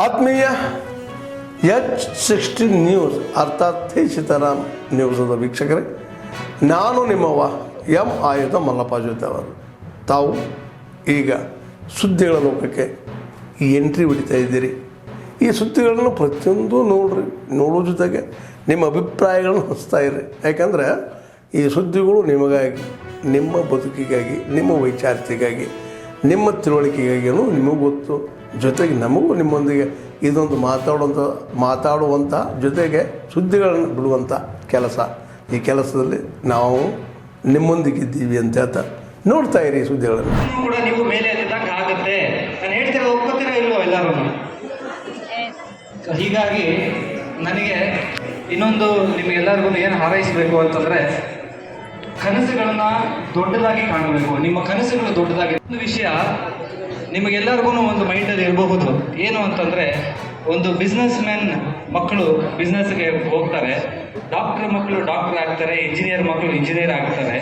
ಆತ್ಮೀಯ H16 news ಅರ್ಥಾತ್ ಹೇ ಸೀತಾರಾಮ್ ನ್ಯೂಸದ ವೀಕ್ಷಕರೇ, ನಾನು ನಿಮ್ಮವ ಎಂ ಆಯುಧ ಮಲ್ಲಪ್ಪ ಜೊತೆ ಅವರು. ತಾವು ಈಗ ಸುದ್ದಿಗಳ ಲೋಕಕ್ಕೆ ಎಂಟ್ರಿ ಹೊಡಿತಾ ಇದ್ದೀರಿ. ಈ ಸುದ್ದಿಗಳನ್ನು ಪ್ರತಿಯೊಂದು ನೋಡೋ ಜೊತೆಗೆ ನಿಮ್ಮ ಅಭಿಪ್ರಾಯಗಳನ್ನು ಹಂಚ್ತಾ ಇರಿ. ಯಾಕಂದರೆ ಈ ಸುದ್ದಿಗಳು ನಿಮಗಾಗಿ, ನಿಮ್ಮ ಬದುಕಿಗಾಗಿ, ನಿಮ್ಮ ವೈಚಾರಿಕೆಗಾಗಿ, ನಿಮ್ಮ ತಿಳುವಳಿಕೆಗಾಗಿಯೂ ನಿಮಗೂ ಗೊತ್ತು. ಜೊತೆಗೆ ನಮಗೂ ನಿಮ್ಮೊಂದಿಗೆ ಇದೊಂದು ಮಾತಾಡುವಂಥ ಜೊತೆಗೆ ಸುದ್ದಿಗಳನ್ನು ಬಿಡುವಂಥ ಕೆಲಸ. ಈ ಕೆಲಸದಲ್ಲಿ ನಾವು ನಿಮ್ಮೊಂದಿಗಿದ್ದೀವಿ ಅಂತ ಹೇಳ್ತಾ ನೋಡ್ತಾ ಇರಿ ಈ ಸುದ್ದಿಗಳನ್ನು. ಕೂಡ ನೀವು ಮೇಲೆ ಎದ್ದಂಗೆ ಆಗುತ್ತೆ. ನಾನು ಹೇಳ್ತಿರೋದು ಒಪ್ಕೋತೀರಾ ಇಲ್ವೋ ಎಲ್ಲರೂ? ಹೀಗಾಗಿ ನನಗೆ ಇನ್ನೊಂದು ನಿಮಗೆಲ್ಲರಿಗೂ ಏನು ಹಾರೈಸಬೇಕು ಅಂತಂದರೆ, ಕನಸುಗಳನ್ನು ದೊಡ್ಡದಾಗಿ ಕಾಣಬೇಕು. ನಿಮ್ಮ ಕನಸುಗಳು ದೊಡ್ಡದಾಗಿ. ಒಂದು ವಿಷಯ ನಿಮಗೆಲ್ಲರಿಗೂ ಒಂದು ಮೈಂಡಲ್ಲಿ ಇರಬಹುದು, ಏನು ಅಂತಂದರೆ, ಒಂದು ಬಿಸ್ನೆಸ್ ಮ್ಯಾನ್ ಮಕ್ಕಳು ಬಿಸ್ನೆಸ್ಗೆ ಹೋಗ್ತಾರೆ, ಡಾಕ್ಟರ್ ಮಕ್ಕಳು ಡಾಕ್ಟರ್ ಆಗ್ತಾರೆ, ಇಂಜಿನಿಯರ್ ಮಕ್ಕಳು ಇಂಜಿನಿಯರ್ ಆಗ್ತಾರೆ.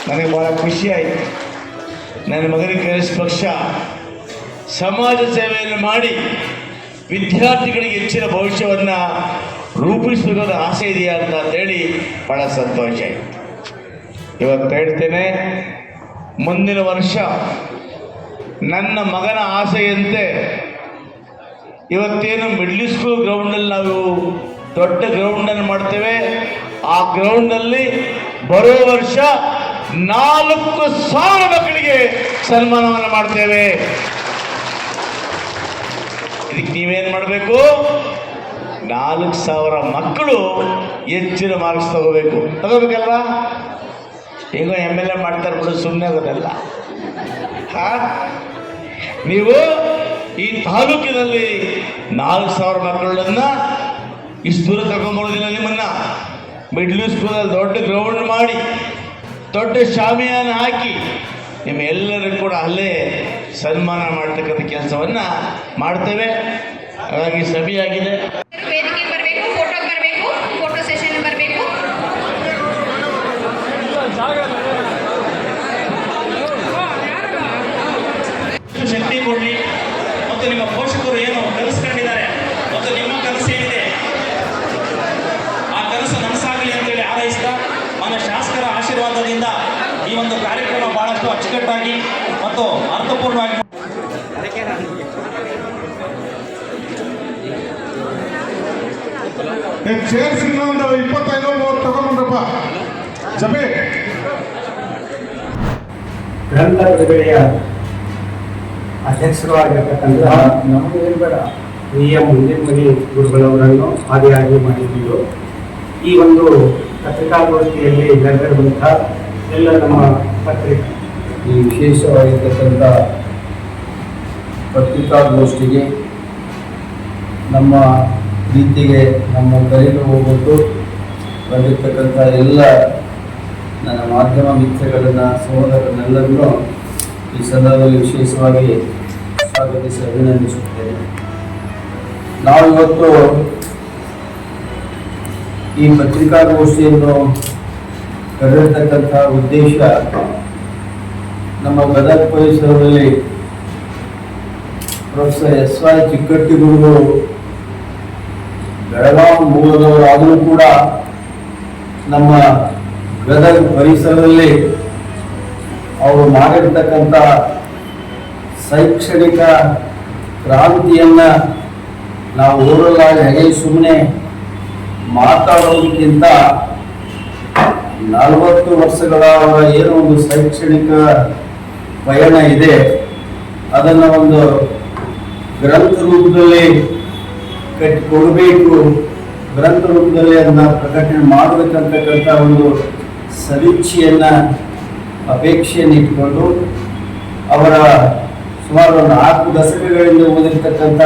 ನನಗೆ ಭಾಳ ಖುಷಿ ಆಯಿತು. ನನ್ನ ಮಗನಿಗೆ ಕನಿಷ್ಠ ಪಕ್ಷ ಸಮಾಜ ಸೇವೆಯನ್ನು ಮಾಡಿ ವಿದ್ಯಾರ್ಥಿಗಳಿಗೆ ಹೆಚ್ಚಿನ ಭವಿಷ್ಯವನ್ನು ರೂಪಿಸಬೇಕಾದ ಆಸೆ ಇದೆಯಾ ಅಂತ ಹೇಳಿ ಭಾಳ ಸಂತೋಷ ಆಯಿತು. ಇವತ್ತು ಹೇಳ್ತೇನೆ, ಮುಂದಿನ ವರ್ಷ ನನ್ನ ಮಗನ ಆಸೆಯಂತೆ ಇವತ್ತೇನು ಮಿಡ್ಲ್ ಸ್ಕೂಲ್ ಗ್ರೌಂಡಲ್ಲಿ ನಾವು ದೊಡ್ಡ ಗ್ರೌಂಡನ್ನು ಮಾಡ್ತೇವೆ, ಆ ಗ್ರೌಂಡಲ್ಲಿ ಬರೋ ವರ್ಷ 4,000 ಮಕ್ಕಳಿಗೆ ಸನ್ಮಾನವನ್ನು ಮಾಡ್ತೇವೆ. ಇದಕ್ಕೆ ನೀವೇನು ಮಾಡಬೇಕು? 4,000 ಮಕ್ಕಳು ಹೆಚ್ಚಿನ ಮಾರ್ಕ್ಸ್ ತಗೋಬೇಕಲ್ವಾ? ಈಗ MLA ಮಾಡ್ತಾರೆ ಬಿಡು, ಸುಮ್ಮನೆ ಆಗೋದಲ್ಲ. ನೀವು ಈ ತಾಲೂಕಿನಲ್ಲಿ 4,000 ಮಕ್ಕಳನ್ನ ಇಷ್ಟು ದೂರ ತಗೊಂಡ್ಬರೋದಿಲ್ಲ. ನಿಮ್ಮನ್ನ ಮಿಡ್ಲ್ ಸ್ಕೂಲಲ್ಲಿ ದೊಡ್ಡ ಗ್ರೌಂಡ್ ಮಾಡಿ ದೊಡ್ಡ ಶಾಮಿಯಾನ ಹಾಕಿ ನಿಮ್ಮೆಲ್ಲರಿಗೂ ಕೂಡ ಅಲ್ಲೇ ಸನ್ಮಾನ ಮಾಡ್ತಕ್ಕಂಥ ಕೆಲಸವನ್ನು ಮಾಡ್ತೇವೆ. ಹಾಗಾಗಿ ಸಭೆಯಾಗಿದೆ. ವೇದಿಕೆ ಬರಬೇಕು, ಫೋಟೋಗೆ ಬರಬೇಕು, ಫೋಟೋ ಸೆಷನ್ ಬರಬೇಕು. ಶಕ್ತಿ ಕೊಡಲಿ. ಮತ್ತು ನಿಮ್ಮ ಪೋಷಕರು ಏನು ಕನಸು ಕಂಡಿದ್ದಾರೆ ಮತ್ತು ನಿಮ್ಮ ಕನಸು ಏನಿದೆ ಆ ಕನಸು ನನಸಾಗಲಿ ಅಂತೇಳಿ ಹಾರೈಸಿದ ಮಾನ್ಯ ಶಾಸಕರ ಆಶೀರ್ವಾದದಿಂದ ಈ ಒಂದು ಕಾರ್ಯಕ್ರಮ ಬಹಳಷ್ಟು ಅಚ್ಚುಕಟ್ಟಾಗಿ ಮತ್ತು ಅರ್ಥಪೂರ್ಣವಾಗಿ ಚೇರ್ಸ್ನ ಒಂದು 25 ತಗೊಂಡ್ರಪ್ಪ ಸಭೆ. ಗ್ರಂಥ ಬಿಡುಗಡೆಯ ಅಧ್ಯಕ್ಷರು ಆಗಿರ್ತಕ್ಕಂಥ ನಮಗೆ ಬೇಡ VM ಮುಂದಿನಮನಿ ಗುರುಗಳವರನ್ನು ಆದಿಯಾಗಿ ಮಾಡಿದ್ದು ಈ ಒಂದು ಪತ್ರಿಕಾಗೋಷ್ಠಿಯಲ್ಲಿ ನೆರವೇರುವಂಥ ಎಲ್ಲ ನಮ್ಮ ಪತ್ರಿಕೆ ಈ ವಿಶೇಷವಾಗಿರ್ತಕ್ಕಂಥ ಪತ್ರಿಕಾಗೋಷ್ಠಿಗೆ ನಮ್ಮ ಪ್ರೀತಿಗೆ ನಮ್ಮ ಕರೆದು ಹೋಗ್ಬಿಟ್ಟು ಬಂದಿರತಕ್ಕಂಥ ಎಲ್ಲ ನನ್ನ ಮಾಧ್ಯಮ ಮಿತ್ರಗಳನ್ನು, ಸಹೋದರರನ್ನೆಲ್ಲರನ್ನೂ ಈ ಸಂದರ್ಭದಲ್ಲಿ ವಿಶೇಷವಾಗಿ ಸ್ವಾಗತಿಸಿ ಅಭಿನಂದಿಸುತ್ತೇನೆ. ನಾವು ಇವತ್ತು ಈ ಪತ್ರಿಕಾಗೋಷ್ಠಿಯನ್ನು ಕರೆದಿರ್ತಕ್ಕಂಥ ಉದ್ದೇಶ, ನಮ್ಮ ಗದಗ ಪರಿಸರದಲ್ಲಿ ಪ್ರೊಫೆಸರ್ SY ಚಿಕ್ಕಟ್ಟಿಗುರು ಬೆಳಗಾವಿ ಮೂಲದವರಾದರೂ ಕೂಡ ನಮ್ಮ ಗದಗ ಪರಿಸರದಲ್ಲಿ ಅವರು ಮಾಡಿರ್ತಕ್ಕಂಥ ಶೈಕ್ಷಣಿಕ ಕ್ರಾಂತಿಯನ್ನು ನಾವು ಓರಲಾಗಿ ಹಾಗೆ ಸುಮ್ಮನೆ ಮಾತಾಡೋದಕ್ಕಿಂತ 40 ವರ್ಷಗಳ ಅವರ ಏನೋ ಒಂದು ಶೈಕ್ಷಣಿಕ ಪಯಣ ಇದೆ, ಅದನ್ನು ಒಂದು ಗ್ರಂಥ ರೂಪದಲ್ಲಿ ಕಟ್ಟಿಕೊಡಬೇಕು, ಗ್ರಂಥ ರೂಪದಲ್ಲಿ ಅದನ್ನು ಪ್ರಕಟಣೆ ಮಾಡಬೇಕಂತಕ್ಕಂಥ ಒಂದು ಸದಿಚ್ಛೆಯನ್ನು, ಅಪೇಕ್ಷೆಯನ್ನು ಇಟ್ಕೊಂಡು ಅವರ ಸುಮಾರು 4 ದಶಕಗಳಿಂದ ಓದಿರ್ತಕ್ಕಂಥ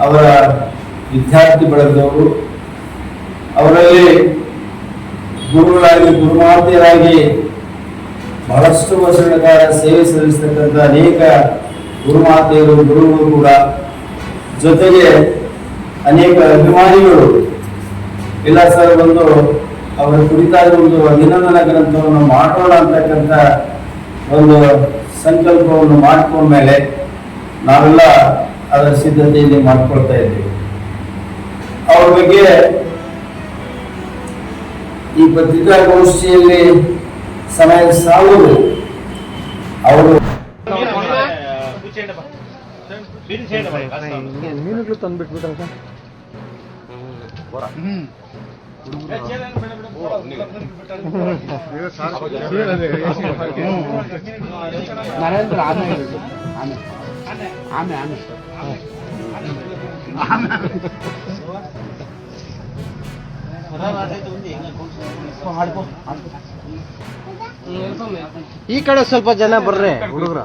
ಅವರ ವಿದ್ಯಾರ್ಥಿ ಬಳಗದವರು, ಅವರಲ್ಲಿ ಗುರುಗಳಾಗಿ, ಗುರುಮಾತೆಯರಾಗಿ ಬಹಳಷ್ಟು ವರ್ಷಗಳ ಕಾಲ ಸೇವೆ ಸಲ್ಲಿಸ್ತಕ್ಕಂಥ ಅನೇಕ ಗುರುಮಾತೆಯರು, ಗುರುಗಳು ಕೂಡ, ಜೊತೆಗೆ ಅನೇಕ ಅಭಿಮಾನಿಗಳು ಇಲ್ಲ ಸರ್, ಒಂದು ಅವರ ಕುರಿತಾದ ಒಂದು ಅಭಿನಂದನಾ ಗ್ರಂಥವನ್ನು ಮಾಡೋಣ ಅಂತಕ್ಕಂಥ ಒಂದು ಸಂಕಲ್ಪವನ್ನು ಮಾಡಿಕೊಂಡ ಮೇಲೆ ನಾವೆಲ್ಲ ಅದರ ಸಿದ್ಧತೆಯಲ್ಲಿ ಮಾಡ್ಕೊಳ್ತಾ ಇದ್ದೀವಿ. ಅವ್ರ ಬಗ್ಗೆ ಈ ಪತ್ರಿಕಾಗೋಷ್ಠಿಯಲ್ಲಿ ಸಮಯ ಸಾಲದು. ಅವರು ಮೀನುಗಳು ತಂದ್ಬಿಟ್ಬಿಟ್ರೆ ನರೇಂದ್ರ ಆಮೆ ಈ ಕಡೆ ಸ್ವಲ್ಪ ಜನ ಬರ್ರೆ ಹುಡುಗರ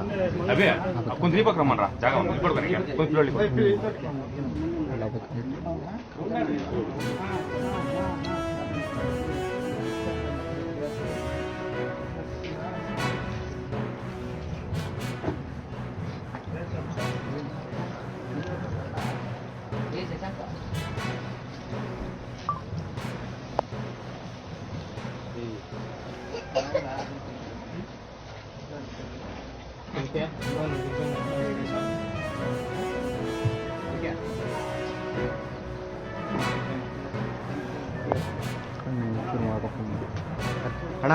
ಅಣ್ಣ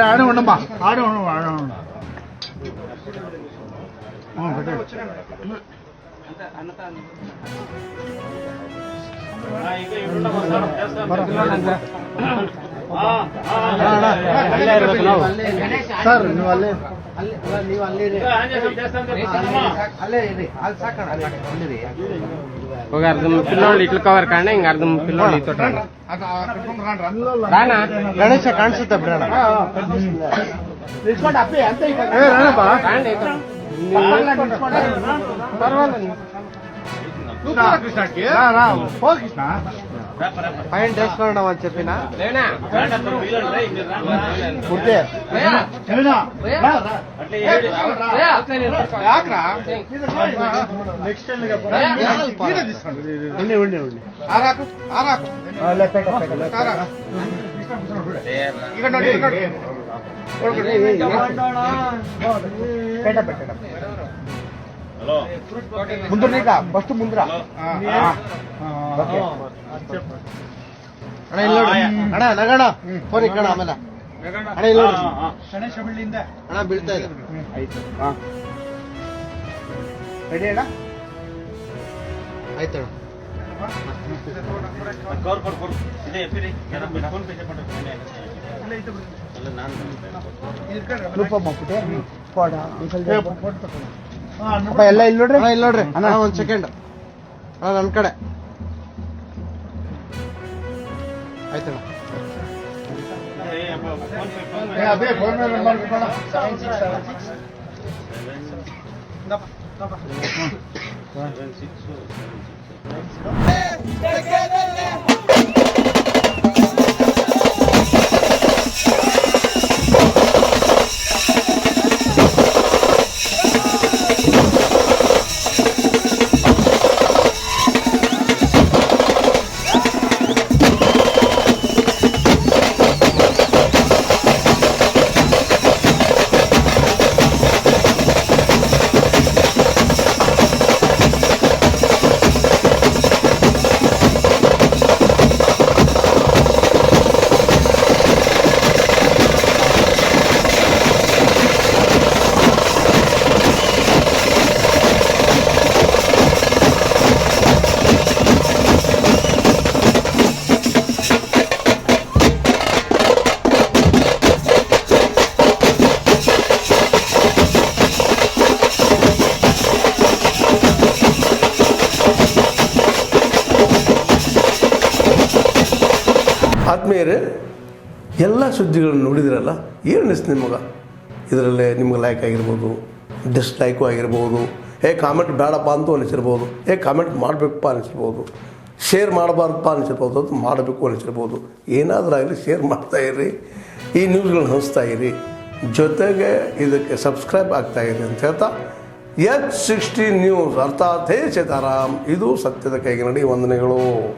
ఆడ ఉండమ్మా ఆడ ಸರ್ ನೀವು ಅಲ್ಲೇ ನೀವು ಅಲ್ಲೇ ಅಲ್ಲಿ ಸಾಕಣ ఒక అర్థం పిల్లోళ్ళు ఇట్లు కవర్ కానీ ఇంక అర్థం పిల్లోళ్ళు ఇతో రానా గణేష కాಣಿಸುತ್ತೆ ಬಿಡೋಣ పాయింట్ వేసుకోండి అని చెప్పిన ముందురా ఫస్ట్ ముందురా ಅಣ್ಣ ಇಲ್ಲಿ ನೋಡಿ ಅಣ್ಣ ನಗಣ ಫೋನ್ ಇಕ್ಕಣ ಆಮೇಲೆ ಅಣ್ಣ ಇಲ್ಲಿ ನೋಡಿ ಗಣೇಶ ಬೀಳಿಂದ ಅಣ್ಣ ಬೀಳ್ತಾ ಇದೆ ಆಯ್ತು ರೆಡಿ ಅಣ್ಣ ಆಯ್ತು ಎಲ್ಲ ಇಲ್ಲಿ ನೋಡ್ರಿ ಇಲ್ಲಿ ನೋಡ್ರಿ ಅಣ್ಣ ಒಂದ್ ಸೆಕೆಂಡ್ ಅಣ್ಣ ನನ್ನ ಕಡೆ ಆಯ್ತಣ್ಣ ಅದೇ ಫೋನ್ ನಂಬರ್ ಆತ್ಮೀಯರೇ, ಎಲ್ಲ ಸುದ್ದಿಗಳನ್ನು ನೋಡಿದ್ರಲ್ಲ, ಏನು ಅನಿಸ್ತು ನಿಮಗೆ? ಇದರಲ್ಲೇ ನಿಮ್ಗೆ ಲೈಕ್ ಆಗಿರ್ಬೋದು, ಡಿಸ್ಲೈಕು ಆಗಿರ್ಬೋದು, ಕಾಮೆಂಟ್ ಬೇಡಪ್ಪ ಅಂತೂ ಅನಿಸಿರ್ಬೋದು, ಕಾಮೆಂಟ್ ಮಾಡಬೇಕಪ್ಪ ಅನಿಸಿರ್ಬೋದು, ಶೇರ್ ಮಾಡಬಾರ್ದಪ್ಪ ಅನಿಸಿರ್ಬೋದು, ಅದು ಮಾಡಬೇಕು ಅನಿಸಿರ್ಬೋದು. ಏನಾದರೂ ಆಗಲಿ ಶೇರ್ ಮಾಡ್ತಾಯಿರಿ, ಈ ನ್ಯೂಸ್ಗಳನ್ನ ಹಂಚ್ತಾ ಇರಿ, ಜೊತೆಗೆ ಇದಕ್ಕೆ ಸಬ್ಸ್ಕ್ರೈಬ್ ಆಗ್ತಾಯಿರಿ ಅಂತ ಹೇಳ್ತಾ H16 ನ್ಯೂಸ್ ಅರ್ಥಾತ್ ಹೇ ಸೀತಾರಾಮ್, ಇದು ಸತ್ಯದ ಕೈಗೆ ನಡಿ. ವಂದನೆಗಳು.